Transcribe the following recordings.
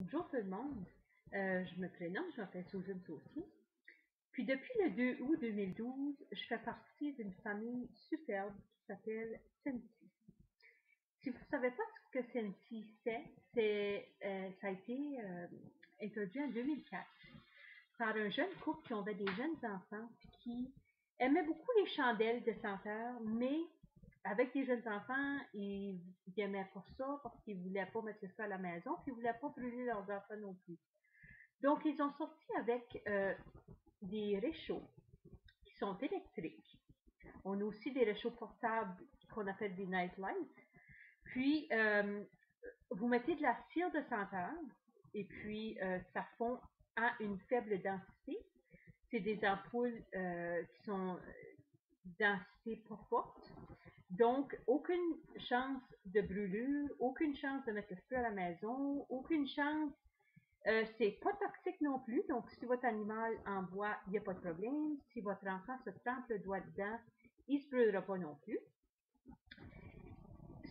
Bonjour tout le monde. Je me prénomme, je m'appelle Susan Saucier. Puis depuis le 2 août 2012, je fais partie d'une famille superbe qui s'appelle Sensi. Si vous ne savez pas ce que Sensi ça a été introduit en 2004 par un jeune couple qui avait des jeunes enfants puis qui aimait beaucoup les chandelles de senteur, mais avec des jeunes enfants, ils n'aimaient pas ça parce qu'ils ne voulaient pas mettre le feu à la maison puis ils ne voulaient pas brûler leurs enfants non plus. Donc, ils ont sorti avec des réchauds qui sont électriques. On a aussi des réchauds portables qu'on appelle des night lights. Puis, vous mettez de la cire de senteur et puis ça fond à une faible densité. C'est des ampoules qui sont densité pas forte. Donc, aucune chance de brûlure, aucune chance de mettre le feu à la maison, aucune chance. C'est pas toxique non plus, donc si votre animal en boit, il n'y a pas de problème. Si votre enfant se trempe le doigt dedans, il ne se brûlera pas non plus.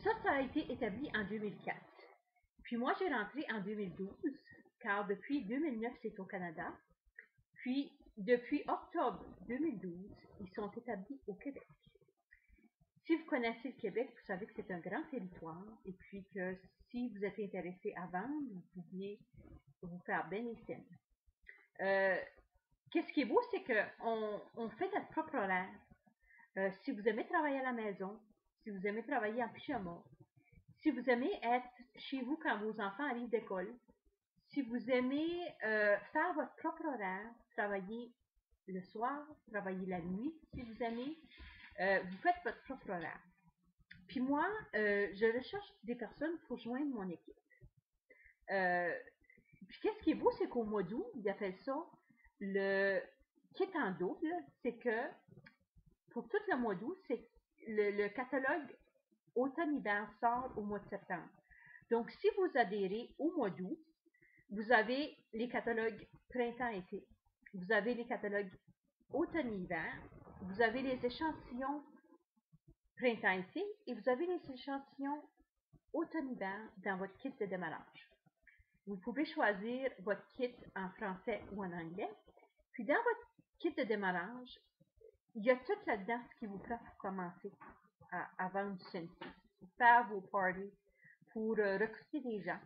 Ça a été établi en 2004. Puis moi, j'ai rentré en 2012, car depuis 2009, c'est au Canada. Puis, depuis octobre 2012, ils sont établis au Québec. Si vous connaissez le Québec, vous savez que c'est un grand territoire et puis que si vous êtes intéressé à vendre, vous pouviez vous faire bénéfice. Qu'est-ce qui est beau, c'est qu'on fait notre propre horaire. Si vous aimez travailler à la maison, si vous aimez travailler en pyjama, si vous aimez être chez vous quand vos enfants arrivent d'école, si vous aimez faire votre propre horaire, travailler le soir, travailler la nuit, si vous aimez, vous faites votre propre horaire. Puis moi, je recherche des personnes pour joindre mon équipe. Puis qu'est-ce qui est beau, c'est qu'au mois d'août, ils appellent ça le kit en double. C'est que pour tout le mois d'août, c'est le catalogue automne-hiver sort au mois de septembre. Donc, si vous adhérez au mois d'août, vous avez les catalogues printemps-été, vous avez les catalogues automne-hiver, vous avez les échantillons printemps-été et vous avez les échantillons automne-hiver dans votre kit de démarrage. Vous pouvez choisir votre kit en français ou en anglais. Puis dans votre kit de démarrage, il y a tout là-dedans ce qui vous prend pour commencer à vendre du Sensi, pour faire vos parties, pour recruter des gens.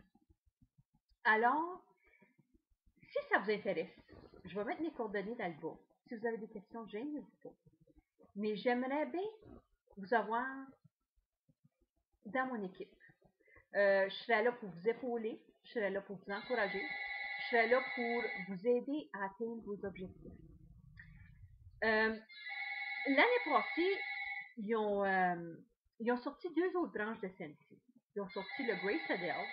Alors, si ça vous intéresse, je vais mettre mes coordonnées dans le bas. Si vous avez des questions, gênez-vous pas. Mais j'aimerais bien vous avoir dans mon équipe. Je serai là pour vous épauler, je serai là pour vous encourager, je serai là pour vous aider à atteindre vos objectifs. L'année passée, ils ont sorti deux autres branches de Sensi. Ils ont sorti le Grace Adele,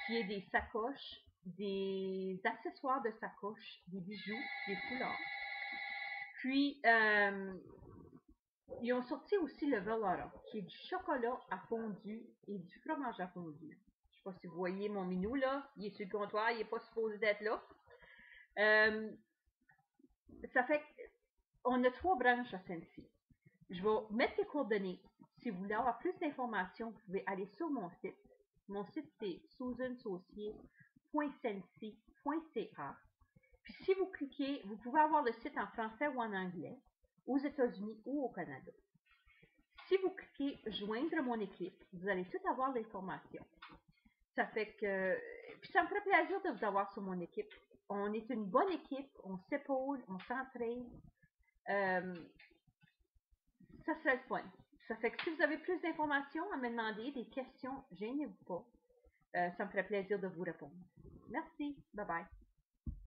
qui est des sacoches, des accessoires de sacoches, des bijoux, des foulards. Puis, ils ont sorti aussi le Velora, qui est du chocolat à fondu et du fromage à fondu. Je ne sais pas si vous voyez mon minou là, il est sur le comptoir, il n'est pas supposé d'être là. Ça fait qu'on a trois branches à Sensi. Je vais mettre les coordonnées. Si vous voulez avoir plus d'informations, vous pouvez aller sur mon site. Mon site, c'est susansaucier.sensi.ca. Puis si vous cliquez, vous pouvez avoir le site en français ou en anglais, aux États-Unis ou au Canada. Si vous cliquez « Joindre mon équipe », vous allez tout avoir l'information. Ça fait que... Puis ça me ferait plaisir de vous avoir sur mon équipe. On est une bonne équipe, on s'épaule, on s'entraide. Ça serait le fun. Ça fait que si vous avez plus d'informations à me demander, des questions, gênez-vous pas. Ça me ferait plaisir de vous répondre. Merci. Bye bye.